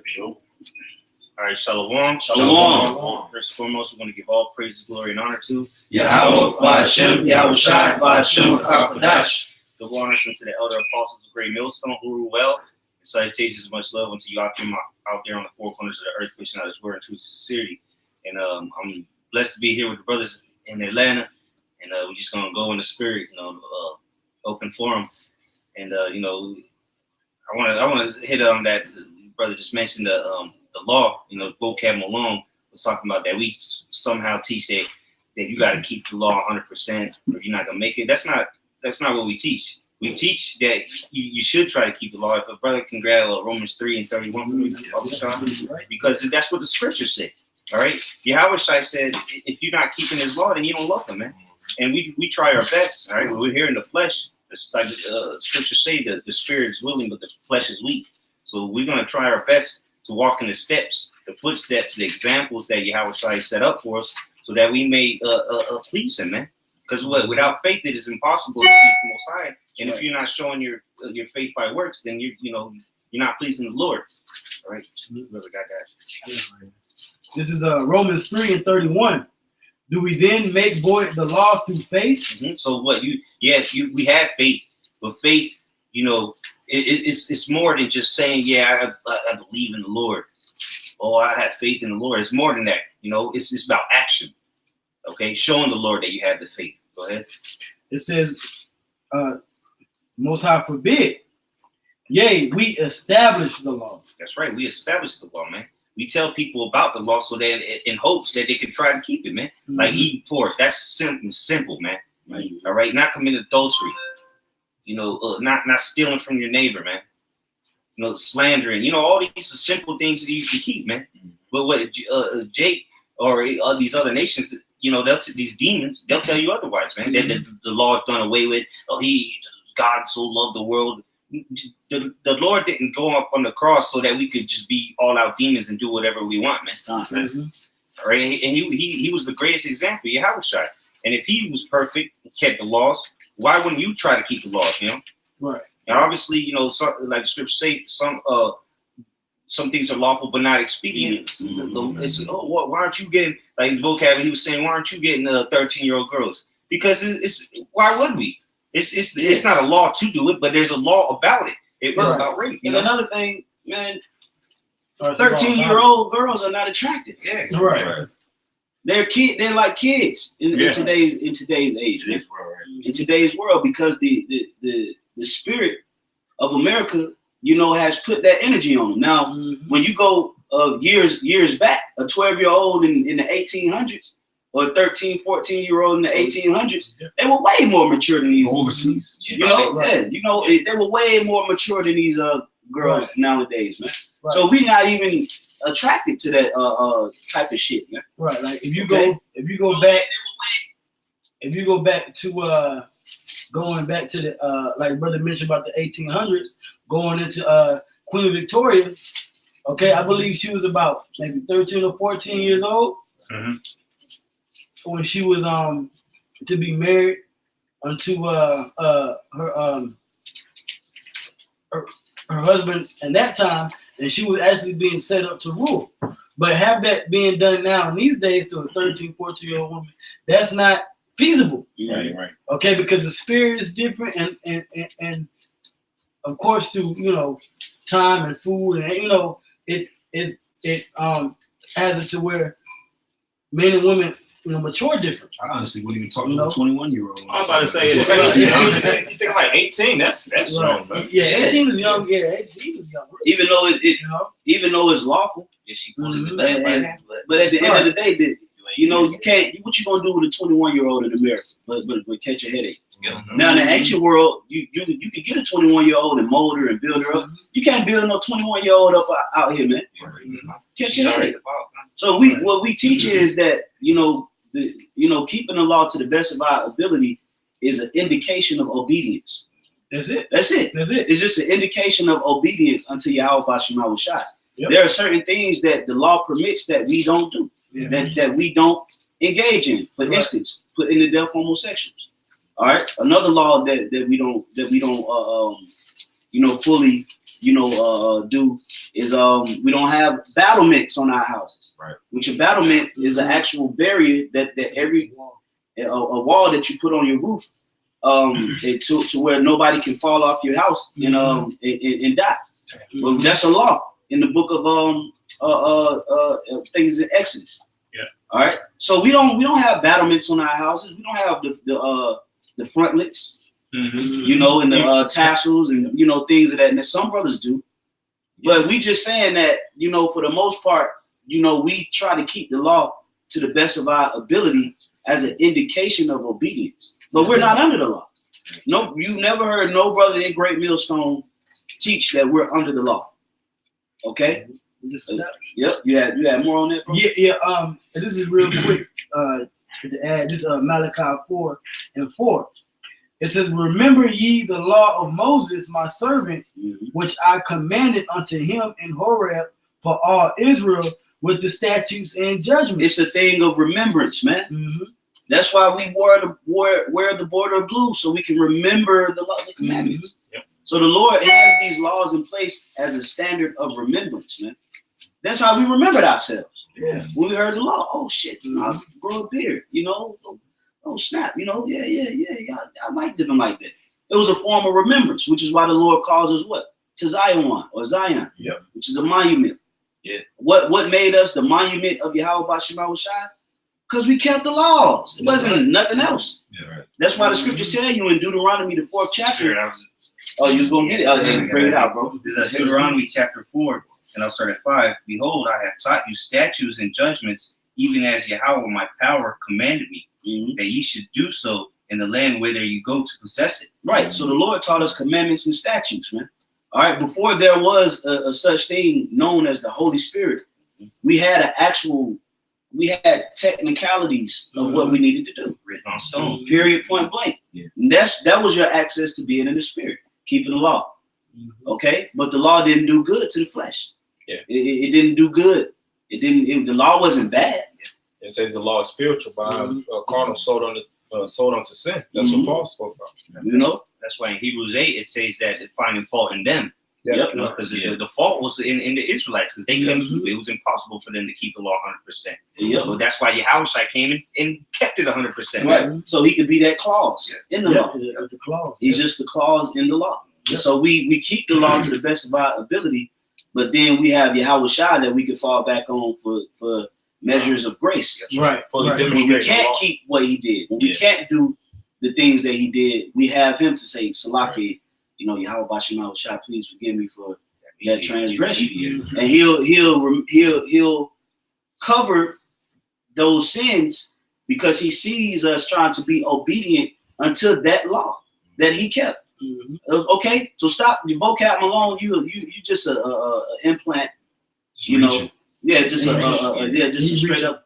Sure. All right, shalom. Shalom. First and foremost, we want to give all praise, glory, and honor to Yahweh, Ba'ashem, Yahushai, Ba'ashem, Kakadash. Double honors unto the elder apostles of Great Millstone who rule well. And salutations, much love unto Joachim out there on the four corners of the earth, pushing out his word into sincerity. And I'm blessed to be here with the brothers in Atlanta. And we're just going to go in the spirit, open forum. And, I want to hit on that. The brother just mentioned the law, vocab Malone was talking about that we somehow teach that you got to keep the law 100% or you're not going to make it. That's not what we teach. We teach that you should try to keep the law. If a brother can grab Romans 3:31 because that's what the scriptures say. All right. Yahweh said, if you're not keeping his law, then you don't love him, man. And we try our best. All right. We're here in the flesh. It's like scriptures say that the spirit is willing, but the flesh is weak. So we're going to try our best to walk in the steps, the footsteps, the examples that Yahweh set up for us so that we may please him, man. Because without faith, it is impossible to please the Most High. And if you're not showing your faith by works, then you're not pleasing the Lord. All right. Whoever got that. This is Romans 3:31. Do we then make void the law through faith? Mm-hmm. So what we have faith, but faith, it's more than just saying, I believe in the Lord. Oh, I have faith in the Lord. It's more than that. It's about action. Okay, showing the Lord that you have the faith. Go ahead. It says, Most High forbid. Yea, we establish the law. That's right. We establish the law, man. We tell people about the law so that in hopes that they can try to keep it, man. Mm-hmm. Like eating pork. That's simple, man. Mm-hmm. All right. Not committing adultery. Not stealing from your neighbor, man. Slandering. All these are simple things that you can keep, man. Mm-hmm. But what Jake or these other nations, these demons, they'll tell you otherwise, man. Mm-hmm. That the law is done away with. God so loved the world. The Lord didn't go up on the cross so that we could just be all out demons and do whatever we want, man. Mm-hmm. All right, and he was the greatest example, Yahweh. And if he was perfect, kept the laws, why wouldn't you try to keep the laws? Right. And obviously, like the scriptures say, some things are lawful but not expedient. Mm-hmm. Why aren't you getting, like vocab? He was saying, why aren't you getting 13-year-old girls? Because why would we? It's not a law to do it, but there's a law about it. It's about rape. And another thing, man, 13-year-old girls are not attractive. Yeah, right. They're like kids in today's age, man. In today's world, because the spirit of America, has put that energy on them. Now, when you go years back, a 12-year-old in the 1800s. Or 13, 14-year-old in the 1800s, they were way more mature than these. Overseas. They were way more mature than these girls nowadays, man. Right. So we're not even attracted to that type of shit, man. Right. Like if you go back to going back to the like brother mentioned about the 1800s, going into Queen Victoria. Okay, I believe she was about maybe 13 or 14 years old. Mm-hmm. When she was to be married unto her husband at that time, and she was actually being set up to rule. But have that being done now in these days to a 13, 14-year-old woman, that's not feasible. Right. Okay, because the spirit is different, and of course through time and food, and it has it to where men and women mature different. I honestly wouldn't even talk to a 21-year-old. I was about to say, you think like 18? That's young, bro. Yeah, 18 is young. Yeah, 18 is young. Even though even though it's lawful, but at the end of the day, you can't. What you gonna do with a 21-year-old in America? But catch a headache. Mm-hmm. Now in the ancient world, you could get a 21-year-old and mold her and build her up. You can't build no 21-year-old up out here, man. Catch a headache. So what we teach is that keeping the law to the best of our ability is an indication of obedience. That's it. It's just an indication of obedience unto Yahweh Ba'ashem Yahushai. Yep. There are certain things that the law permits that we don't do, that we don't engage in. For instance, putting to death homosexuals. All right, another law that we don't fully do is we don't have battlements on our houses. Right. Which a battlement is an actual barrier that every a wall that you put on your roof to where nobody can fall off your house and die. Well, that's a law in the book of things in Exodus. Yeah. All right. So we don't have battlements on our houses. We don't have the frontlets, and the tassels and things of that. And some brothers do, but we just saying that for the most part, we try to keep the law to the best of our ability as an indication of obedience. But we're not under the law. No, you've never heard no brother in Great Millstone teach that we're under the law. Okay. Yep. You had more on that, bro? Yeah. And this is real quick. To add this, Malachi 4:4. It says, "Remember ye the law of Moses, my servant, which I commanded unto him in Horeb for all Israel, with the statutes and judgments." It's a thing of remembrance, man. That's why we wear the border of blue, so we can remember the law, the commandments. Yep. So the Lord has these laws in place as a standard of remembrance, man. That's how we remembered ourselves. Yeah. When we heard the law, oh shit, I grow a beard, oh snap, yeah, I like living like that. It was a form of remembrance, which is why the Lord calls us what? To Zion or Zion, which is a monument. Yeah. What made us the monument of Yahweh Bashimah Shai? Because we kept the laws. It wasn't nothing else. Yeah, right. That's why the scripture tell you in Deuteronomy, the 4th chapter. Oh, you was going to get it? Oh, bring it out, bro. This is Deuteronomy chapter 4, and I'll start at 5. Behold, I have taught you statutes and judgments, even as Yahweh my power commanded me, that ye should do so in the land whither you go to possess it. Right. So the Lord taught us commandments and statutes, man. All right. Before there was a such thing known as the Holy Spirit, we had technicalities of what we needed to do. Written on stone. Period, point blank. Yeah. That was your access to being in the spirit, keeping the law. Okay? But the law didn't do good to the flesh. Yeah. It didn't do good. The law wasn't bad. It says the law is spiritual, but carnal sold unto sin. That's what Paul spoke about. That's why in Hebrews 8 it says that it's finding fault in them. Yeah. Because the fault was in the Israelites, because they couldn't keep it. It was impossible for them to keep the law 100%. So that's why Yahweh came and kept it 100%. Right. So he could be that clause in the law. It's a clause. He's just the clause in the law. And so we keep the law to the best of our ability, but then we have Yahweh Shai that we can fall back on for measures of grace. Right. When we can't keep what he did, when we can't do the things that he did, we have him to say, Salaki, Yahweh Bashimah Shai, please forgive me for that transgression. And he'll cover those sins because he sees us trying to be obedient unto that law that he kept. Okay, so stop your vocab Malone. You just a implant, just a straight up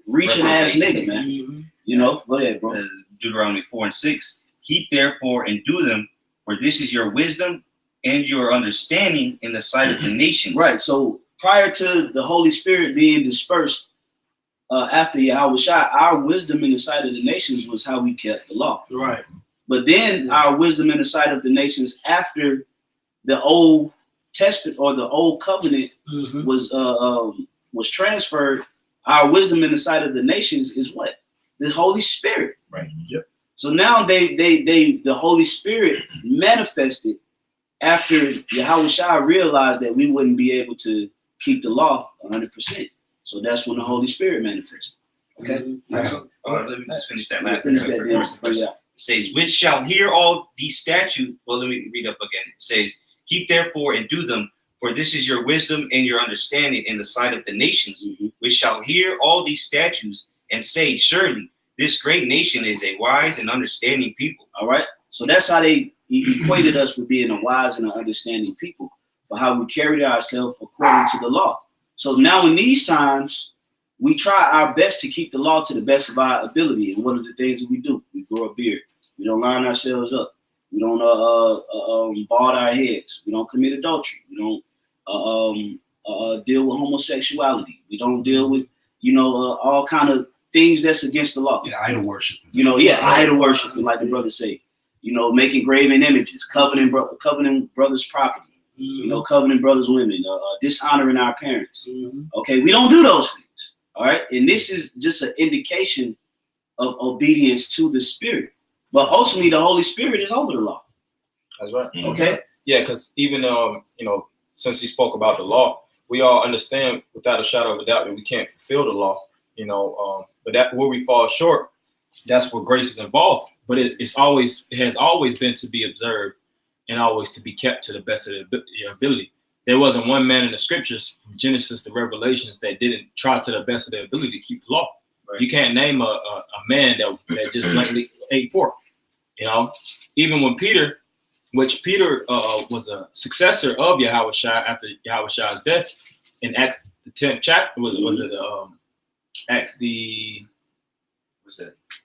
reaching ass nigga, man. Go ahead, bro. Deuteronomy 4:6. Keep therefore and do them, for this is your wisdom and your understanding in the sight of the nations. Right. So prior to the Holy Spirit being dispersed after Yahweh Shai, our wisdom in the sight of the nations was how we kept the law. Right. But then our wisdom in the sight of the nations after the Old Testament or the Old Covenant was transferred, our wisdom in the sight of the nations is what? The Holy Spirit. Right. Yep. So now the Holy Spirit manifested after Yahweh Shai realized that we wouldn't be able to keep the law 100%. So that's when the Holy Spirit manifested. Okay. Let me just finish that. It says, which shall hear all these statutes. Well, let me read up again. It says, keep therefore and do them, for this is your wisdom and your understanding in the sight of the nations, which shall hear all these statutes and say, surely this great nation is a wise and understanding people. All right. So that's how they equated us with being a wise and an understanding people, for how we carried ourselves according to the law. So now in these times, we try our best to keep the law to the best of our ability. And one of the things that we do, we grow a beard. We don't line ourselves up. We don't bald our heads. We don't commit adultery. We don't deal with homosexuality. We don't deal with, all kind of things that's against the law. Yeah, idol worship. Idol worship, like the brothers say. Making graven images, coveting brothers' property. you know, coveting brothers, women, dishonoring our parents. Okay, we don't do those things. All right, and this is just an indication of obedience to the Spirit. But ultimately, the Holy Spirit is over the law. That's right. Okay. Yeah, because even you know, since he spoke about the law, we all understand without a shadow of a doubt that we can't fulfill the law. You know, but that where we fall short, that's where grace is involved. But it has always been to be observed and always to be kept to the best of your ability. There wasn't one man in the scriptures, from Genesis to Revelations, that didn't try to the best of their ability to keep the law. Right. You can't name a man that just blatantly ate pork. You know, even when Peter was a successor of Yahushua after Yahushua's death in Acts the 10th chapter, was it Acts the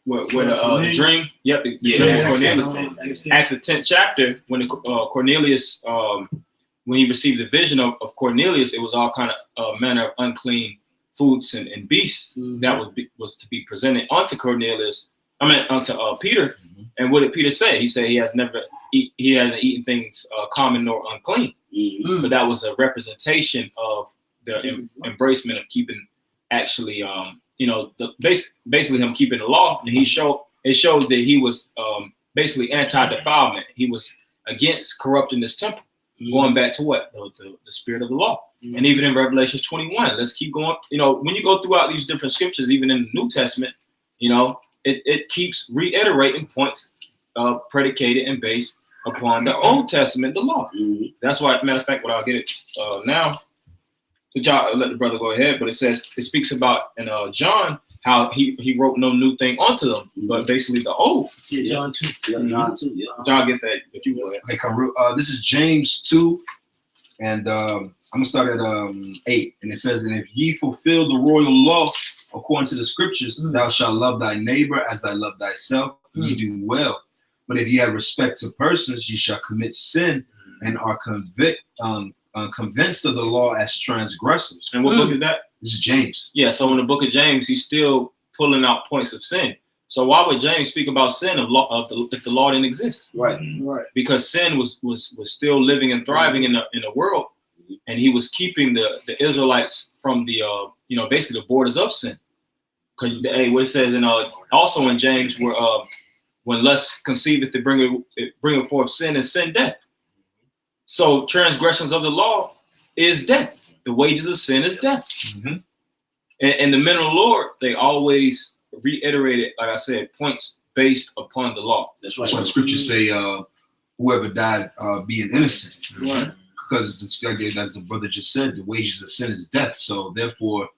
where the dream? Yep, the dream of Cornelius. Acts the 10th chapter, when Cornelius when he received the vision of Cornelius, it was all kind of manner of unclean foods and beasts that was to be presented unto Cornelius. Unto Peter. And what did Peter say? He said he hasn't eaten things common nor unclean. But that was a representation of the embracement of keeping, actually, you know, basically him keeping the law. And it showed that he was basically anti-defilement. He was against corrupting this temple. Going back to what? The spirit of the law. And even in Revelation 21, let's keep going. You know, when you go throughout these different scriptures, even in the New Testament, you know, it keeps reiterating points predicated and based upon the Old Testament, the law. That's why, matter of fact, what I'll get it now. John, let the brother go ahead, but it speaks about in John how he wrote no new thing onto them, but basically the old. John 2. John 2. John, get that. If you go ahead. Okay, this is James 2, and I'm gonna start at 8, and it says, "And if ye fulfill the royal law according to the scriptures, thou shalt love thy neighbor as thy love thyself. Ye do well. But if ye have respect to persons, ye shall commit sin and are convinced of the law as transgressors." And what book is that? This is James. Yeah, so in the book of James, he's still pulling out points of sin. So why would James speak about sin if the law didn't exist? Right. Because sin was still living and thriving in the world, and he was keeping the Israelites from the basically the borders of sin. Because what it says also in James, where when lust conceiveth to bring forth sin, and sin death. So transgressions of the law is death. The wages of sin is death. And the men of the Lord, they always reiterated, like I said, points based upon the law. That's why the scriptures say, whoever died being innocent. Right. Because as the brother just said, the wages of sin is death. So therefore,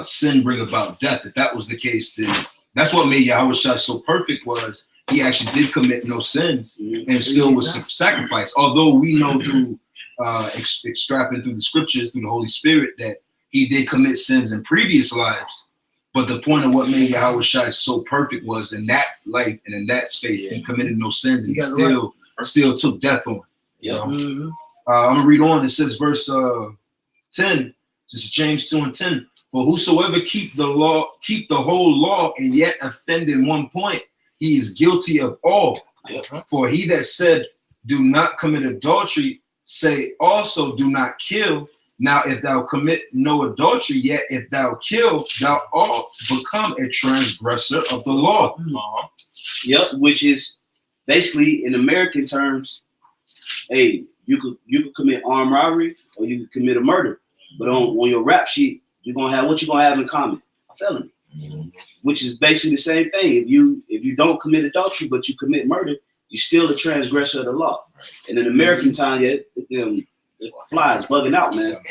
sin bring about death. If that was the case, then that's what made Yahushua so perfect, was he actually did commit no sins and still was sacrificed. Although we know through extrapolating through the scriptures, through the Holy Spirit, that he did commit sins in previous lives. But the point of what made Yahushua so perfect was in that life and in that space, he committed no sins, and he still took death on. You know? I'm gonna read on. It says, verse 10. This is James 2 and 10. "For whosoever keep the whole law, and yet offend in one point, he is guilty of all. For he that said, do not commit adultery, say also, do not kill. Now, if thou commit no adultery, yet if thou kill, thou art become a transgressor of the law." Yep, which is basically, in American terms, hey, you could commit armed robbery or you could commit a murder, but on your rap sheet, you're gonna have what you're gonna have in common: a felony. Which is basically the same thing. If you don't commit adultery but you commit murder, you're still a transgressor of the law. And in American time, the flies bugging out, man.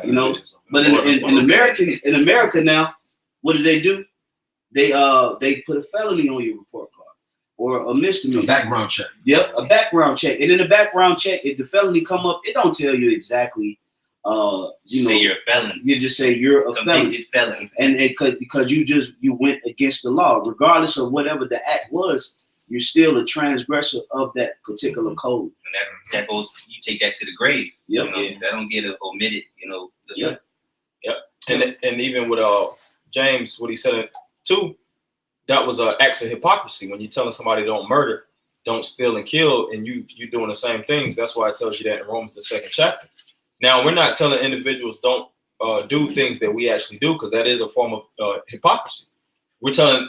You know, but in America now, what do? They put a felony on your report card or a misdemeanor. A background check. Yep, a background check. And in the background check, if the felony come up, it don't tell you exactly. You say you're a felon. You just say you're a convicted felon, and because you went against the law, regardless of whatever the act was, you're still a transgressor of that particular code. And that goes. You take that to the grave. Yep. That don't get omitted. Yep. And even with James, what he said too, that was an act of hypocrisy. When you're telling somebody don't murder, don't steal and kill, and you're doing the same things. That's why it tells you that in Romans, the 2nd chapter. Now, we're not telling individuals don't do things that we actually do, because that is a form of hypocrisy. We're telling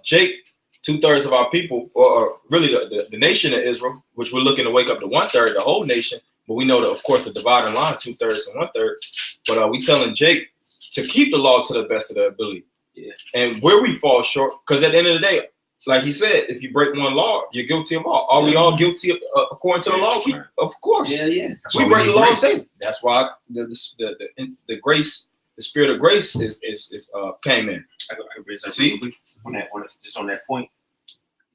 Jake, 2/3 of our people, or really the nation of Israel, which we're looking to wake up to 1/3, the whole nation. But we know that, of course, the dividing line, 2/3 and 1/3. But we telling Jake to keep the law to the best of their ability. Yeah. And where we fall short, because at the end of the day, like he said, if you break one law, you're guilty of all. Are we all guilty of, according to the law? Of course. Yeah. We break the law too. That's why the grace, the spirit of grace is came in. I could raise that quickly on that point.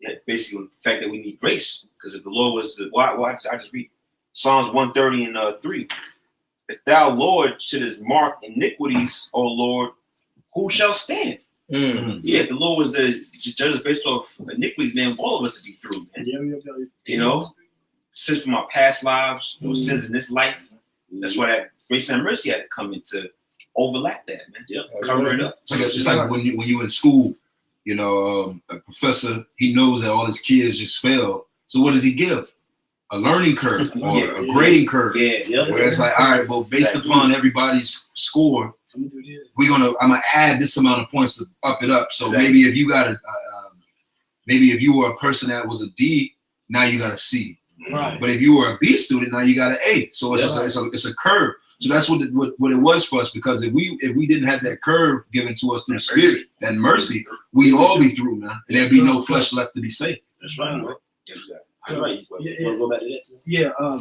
Yeah, basically the fact that we need grace, because if the Lord was to, why I just read Psalms 130 and 3. If thou, Lord, shouldest mark iniquities, O Lord, who shall stand? Mm-hmm. Yeah, if the Lord was the judge based off iniquities, man, all of us would be through, man. You know, sins from our past lives, sins in this life. That's why that grace and mercy had to come in to overlap that, man. Yep. Cover it up. So it's like when you in school, you know, a professor, he knows that all his kids just failed. So what does he give? A learning curve or a grading curve. Yeah. Where it's like, all right, well, based upon everybody's score, I'm gonna add this amount of points to up it up. So maybe if you got maybe if you were a person that was a D, now you got a C. Right. But if you were a B student, now you got an A. So it's it's a curve. So that's what it was for us, because if we didn't have that curve given to us through the Spirit, that mercy, we'd all be through, man. And there'd be no flesh left to be saved. That's right. All right. Go back to that too? Yeah.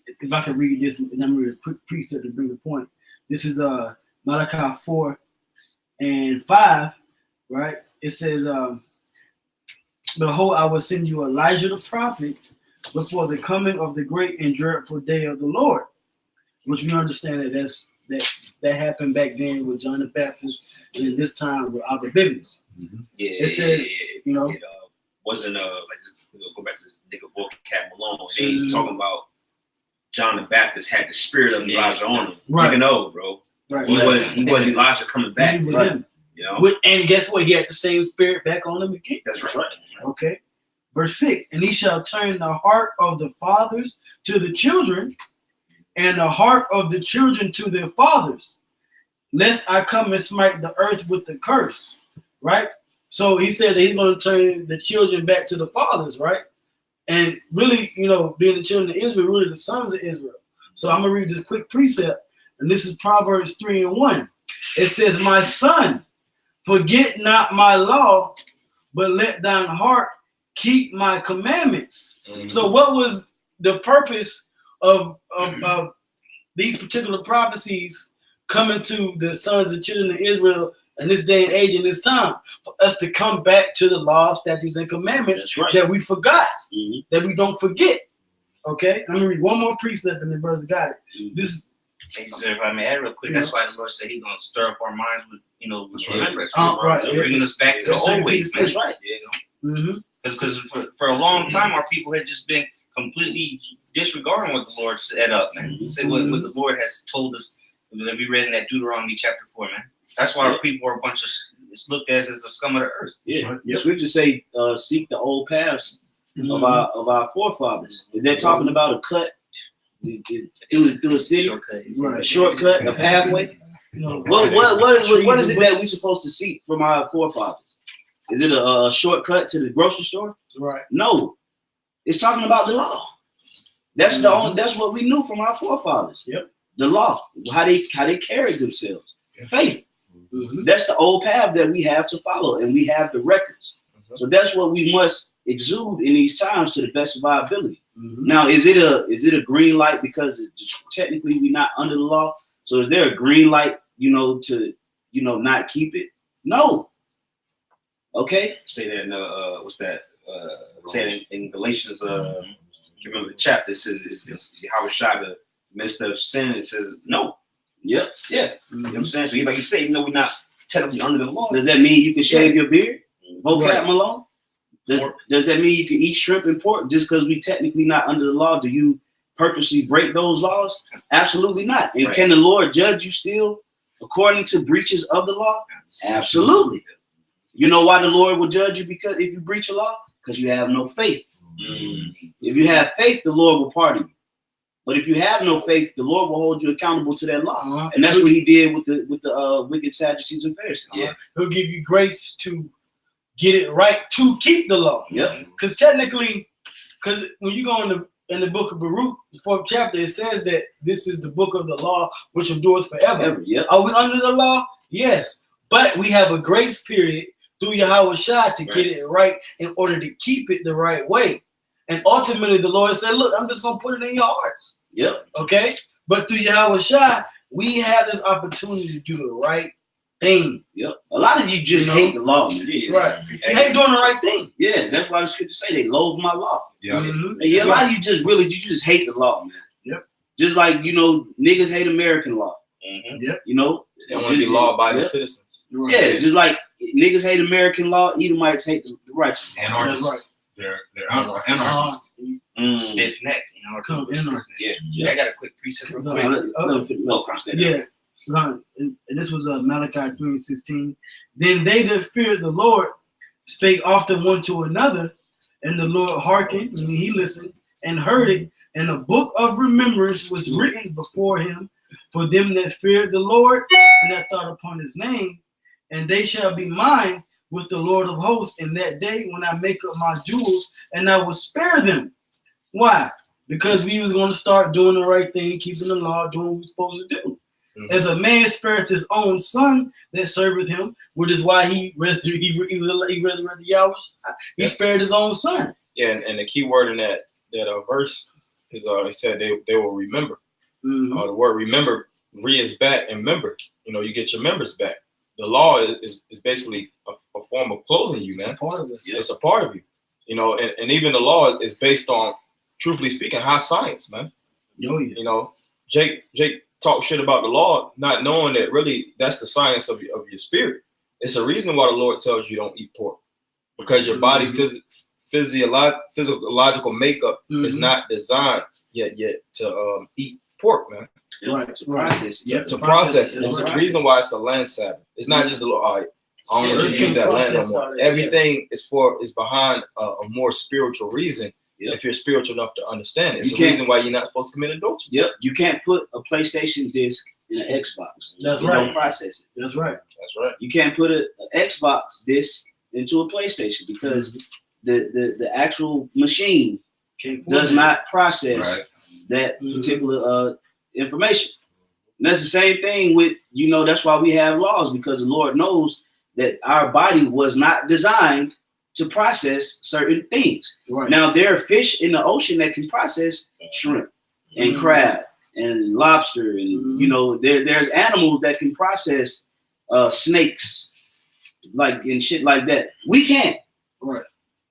If I can read this, and I'm reading a quick precept to bring the point. This is Malachi 4 and 5, right? It says, behold, I will send you Elijah the prophet before the coming of the great and dreadful day of the Lord, which we understand that happened back then with John the Baptist, and this time with Abba Bibbies. Mm-hmm. It says, you know, it wasn't like go back to this nigga Cat Malone. They talking about John the Baptist had the spirit of Elijah on him. Right. Nigga, no, bro. Right. He was Elijah coming back. He was right. him. You know? And guess what? He had the same spirit back on him again. That's right. Okay. Verse 6, and he shall turn the heart of the fathers to the children, and the heart of the children to their fathers, lest I come and smite the earth with the curse. Right? So he said that he's going to turn the children back to the fathers, right? And really, you know, being the children of Israel, really the sons of Israel. So I'm going to read this quick precept, and this is Proverbs 3:1. It says, my son, forget not my law, but let thine heart keep my commandments. Mm-hmm. So what was the purpose of these particular prophecies coming to the sons and children of Israel in this day and age, in this time, for us to come back to the law, statutes, and commandments that we forgot, that we don't forget? Okay, let me read one more precept, and the brothers got it. This, if I may add real quick, that's why the Lord said He's going to stir up our minds with, with remembrance, bringing us back to the old ways. That's right. Because for a long time, our people had just been completely disregarding what the Lord set up, man. Say what the Lord has told us that we read in that Deuteronomy chapter 4, man. That's why our people are a bunch of, it's looked at as the scum of the earth. Yeah, the scriptures say, seek the old paths of our forefathers. If they're talking about a cut through a city, a shortcut, a pathway. What is it that we're supposed to seek from our forefathers? Is it a shortcut to the grocery store? Right. No, it's talking about the law. That's that's what we knew from our forefathers. Yep. The law, how they carried themselves. Faith. That's the old path that we have to follow, and we have the records. So that's what we must exude in these times to the best of our ability. Now, is it a green light because technically we're not under the law? So is there a green light, to not keep it? No. Okay. Say that in what's that? Say it in Galatians. You remember the chapter? It says is how shot the midst of sin. It says no. Yep. Yeah. You know what I'm saying? So like you say, even though we're not technically under the law, does that mean you can shave your beard? Vocab Malone? Does that mean you can eat shrimp and pork just because we technically not under the law? Do you purposely break those laws? Absolutely not. And can the Lord judge you still according to breaches of the law? Absolutely. You know why the Lord will judge you? Because if you breach a law? because you have no faith. Mm. If you have faith, the Lord will pardon you. But if you have no faith, the Lord will hold you accountable to that law. And that's what he did with the wicked Sadducees and Pharisees. He'll give you grace to get it right to keep the law. Yep. Because technically, because when you go in the book of Baruch, the 4th chapter, it says that this is the book of the law which endures forever. Yep. Are we under the law? Yes. But we have a grace period through Yahweh Shai to get it right in order to keep it the right way. And ultimately, the Lord said, look, I'm just going to put it in your hearts. Yep. Okay? But through Yahweh Shai, we have this opportunity to do the right thing. Yep. A lot of you just hate the law, man. Right. You hate doing the right thing. Yeah, that's why I was going to say they loathe my law. Yeah. And a lot of you just hate the law, man. Yep. Just like, niggas hate American law. Mm-hmm. Yep. They want to be law-abiding citizens. Right. Yeah, just like niggas hate American law, Edomites hate the righteous. Anarchists. Right. They're anarchists. Stiff neck, Yeah. I got a quick precept real quick. And this was Malachi 3:16. Then they that feared the Lord spake often one to another, and the Lord hearkened, and he listened and heard it, and a book of remembrance was written before him for them that feared the Lord and that thought upon his name, and they shall be mine with the Lord of hosts in that day when I make up my jewels, and I will spare them. Why? Because we was going to start doing the right thing, keeping the law, doing what we're supposed to do. Mm-hmm. As a man spared his own son that serveth him, which is why he resurrected Yahweh. He spared his own son. Yeah, and the key word in that verse is it said they will remember. Mm-hmm. The word remember, is back, and member. You get your members back. The law is basically a form of clothing you, man. It's a part of it. It's a part of you. And even the law is based on, truthfully speaking, high science, man. Jake talk shit about the law, not knowing that really that's the science of your spirit. It's a reason why the Lord tells you don't eat pork, because your body physiological makeup is not designed yet to eat pork, man. Right. To process it. To process it. It's the reason why it's a land Sabbath. It's not just a little, I don't want you to use that land no more. Everything is behind a more spiritual reason. If you're spiritual enough to understand it, it's the reason why you're not supposed to commit adultery. Yep, you can't put a PlayStation disc in an Xbox. That's you right. Don't process it. That's right. That's right. You can't put an Xbox disc into a PlayStation because the actual machine does not process that particular information. And that's the same thing with, that's why we have laws, because the Lord knows that our body was not designed to process certain things. Right. Now, there are fish in the ocean that can process shrimp and crab and lobster. And, there's animals that can process snakes and shit like that. We can't. Right.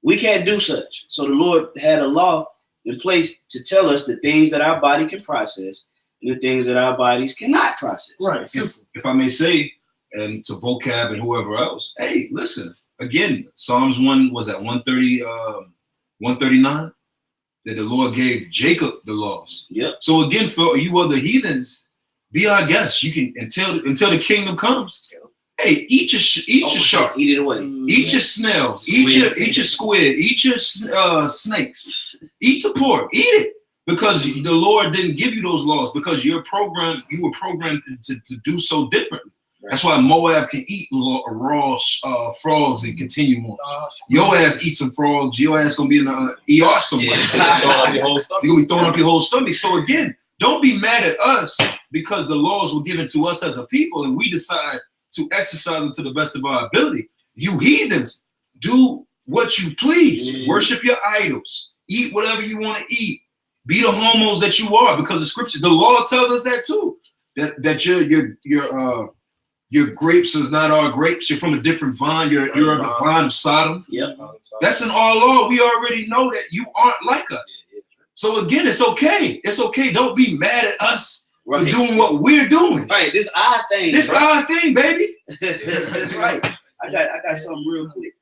We can't do such. So the Lord had a law in place to tell us the things that our body can process and the things that our bodies cannot process. Right. If I may say, and to Vocab and whoever else, hey, listen. Again, Psalms 1 was at 139 that the Lord gave Jacob the laws. Yep. So again, for you other heathens, be our guests. You can until the kingdom comes. Hey, eat your shark, eat it away. Eat your snails, eat your squid, eat your snakes, eat the pork, eat it, because the Lord didn't give you those laws because you were programmed to do so differently. That's why Moab can eat raw frogs and continue on. Your ass eat some frogs. Your ass gonna be in the ER somewhere. You're gonna be throwing up your whole stomach. So again, don't be mad at us because the laws were given to us as a people, and we decide to exercise them to the best of our ability. You heathens, do what you please. Worship your idols. Eat whatever you want to eat. Be the homos that you are, because the scripture, the law tells us that too. That your grapes is not our grapes. You're from a different vine. You're of the vine of Sodom. Yep. That's in our law. We already know that you aren't like us. So again, it's okay. It's okay. Don't be mad at us for doing what we're doing. Right. This our thing. This our thing, baby. That's right. I got something real quick.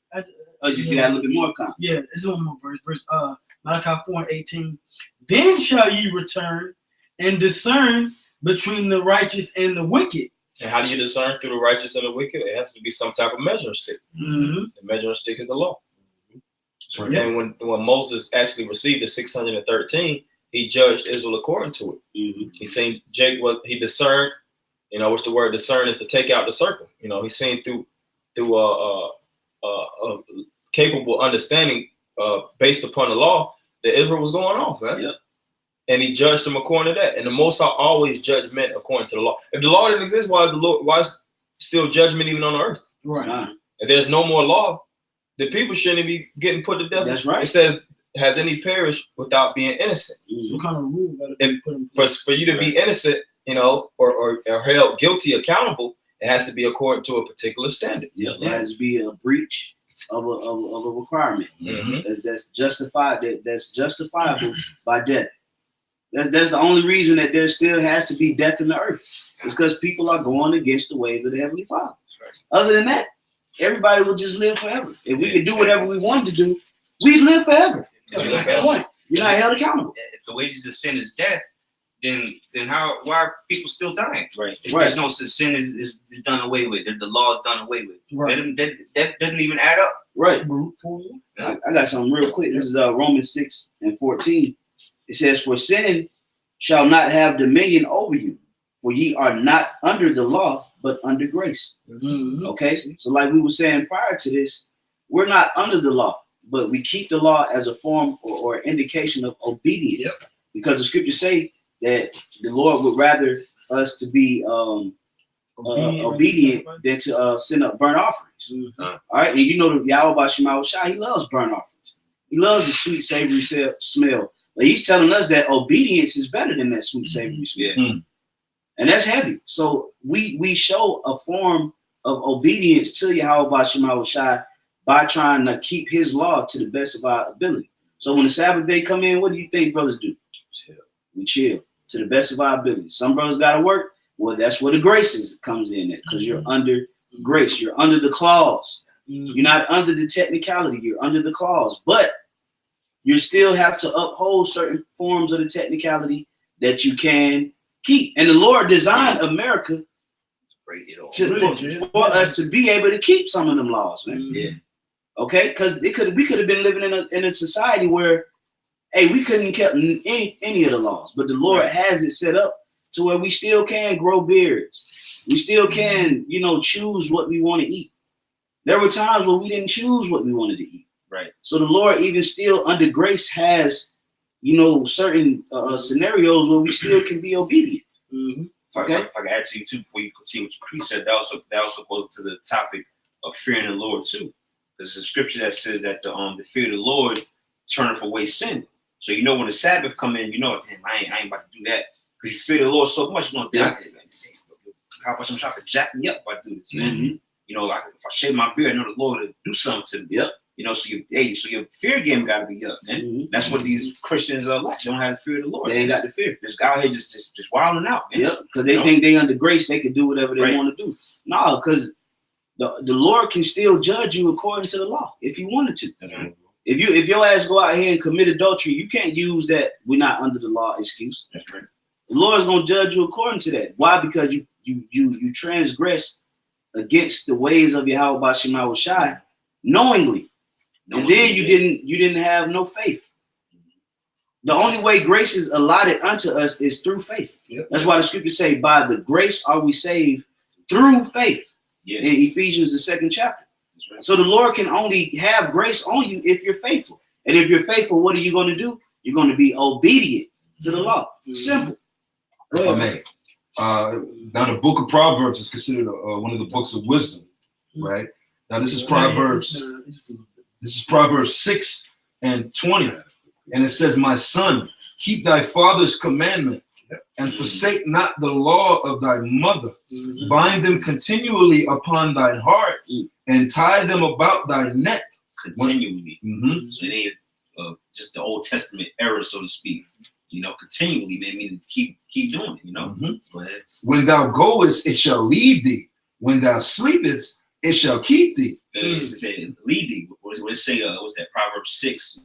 You got a little bit more comment. Yeah, it's one more verse. Malachi 4:18. Then shall ye return and discern between the righteous and the wicked. And how do you discern through the righteous and the wicked? It has to be some type of measuring stick. Mm-hmm. The measuring stick is the law. Right. And when Moses actually received the 613, he judged Israel according to it. Mm-hmm. He seen he discerned. What's the word? Discern is to take out the circle. He's seen through capable understanding based upon the law that Israel was going off, man. Yep. And he judged them according to that. And the Most High always judge men according to the law. If the law didn't exist, why is still judgment even on the earth? Right. If there's no more law, the people shouldn't be getting put to death. That's right. It says, has any perished without being innocent? Some kind of rule gotta be put in place. For you to be innocent, or held guilty, accountable, it has to be according to a particular standard. Yeah, there has to be a breach of a requirement that's justified. That's justifiable by death. That's the only reason that there still has to be death in the earth. It's because people are going against the ways of the Heavenly Father. Right. Other than that, everybody will just live forever. If we could do whatever we wanted to do, we'd live forever. You're That's the point. You're not held accountable. If the wages of sin is death, then why are people still dying? Right. If there's no sin is done away with, the law is done away with. Right. That doesn't even add up. Right. Yeah. I got something real quick. This is Romans 6:14. It says, "For sin shall not have dominion over you, for ye are not under the law, but under grace." Mm-hmm. Okay, so like we were saying prior to this, we're not under the law, but we keep the law as a form or indication of obedience. Yep. Because the scriptures say that the Lord would rather us to be obedient than to send up burnt offerings. Mm-hmm. All right, and you know the Yahweh Shema Shai, he loves burnt offerings. He loves the sweet savory smell. But he's telling us that obedience is better than that sweet savory smell. Yeah. And that's heavy. So we show a form of obedience to Yahweh Shema Shai by trying to keep his law to the best of our ability. So when the Sabbath day come in, what do you think brothers do? We chill to the best of our ability. Some brothers got to work. Well, that's where the grace comes in at, because you're under grace. You're under the clause. You're not under the technicality. You're under the clause. But you still have to uphold certain forms of the technicality that you can keep. And the Lord designed America for us to be able to keep some of them laws, man. Yeah. Okay, because we could have been living in a society where, hey, we couldn't keep any of the laws, but the Lord has it set up to where we still can grow beards. We still can, choose what we want to eat. There were times where we didn't choose what we wanted to eat. Right. So the Lord even still under grace has, certain scenarios where we still can be obedient. Mm-hmm. If I can add to you too, before you continue what you said, that also goes to the topic of fearing the Lord too. There's a scripture that says that the fear of the Lord turneth away sin. So when the Sabbath come in, damn, I ain't about to do that, because you fear the Lord so much. How about some shop to jack me up if I do this, man? Mm-hmm. If I shave my beard, I know the Lord will do something to me. Yep. So your fear game got to be up, man. Mm-hmm. That's what these Christians are like. They don't have the fear of the Lord. They ain't got the fear. This guy here just wilding out, man. Yep. Because they think they under grace, they can do whatever they want to do. No, because the Lord can still judge you according to the law if he wanted to. Mm-hmm. If your ass go out here and commit adultery, you can't use that we're not under the law excuse. That's right. The Lord's gonna judge you according to that. Why? Because you transgressed against the ways of Yahweh Shema Shai knowingly. And then you didn't have no faith. The only way grace is allotted unto us is through faith. Yep. That's why the scriptures say, by the grace are we saved through faith. Yeah. In Ephesians, the 2nd chapter. Right. So the Lord can only have grace on you if you're faithful. And if you're faithful, what are you going to do? You're going to be obedient to the law. Simple. If I may. Now the book of Proverbs is considered one of the books of wisdom, right? Now this is Proverbs. This is Proverbs 6:20, and it says, "My son, keep thy father's commandment, and forsake not the law of thy mother. Bind them continually upon thine heart, and tie them about thy neck." Continually. So it ain't just the Old Testament era, so to speak. Continually, man, meaning keep doing it. Go ahead. When thou goest, it shall lead thee. When thou sleepest, it shall keep thee. It said lead thee. What it say? What's that? Proverbs 6.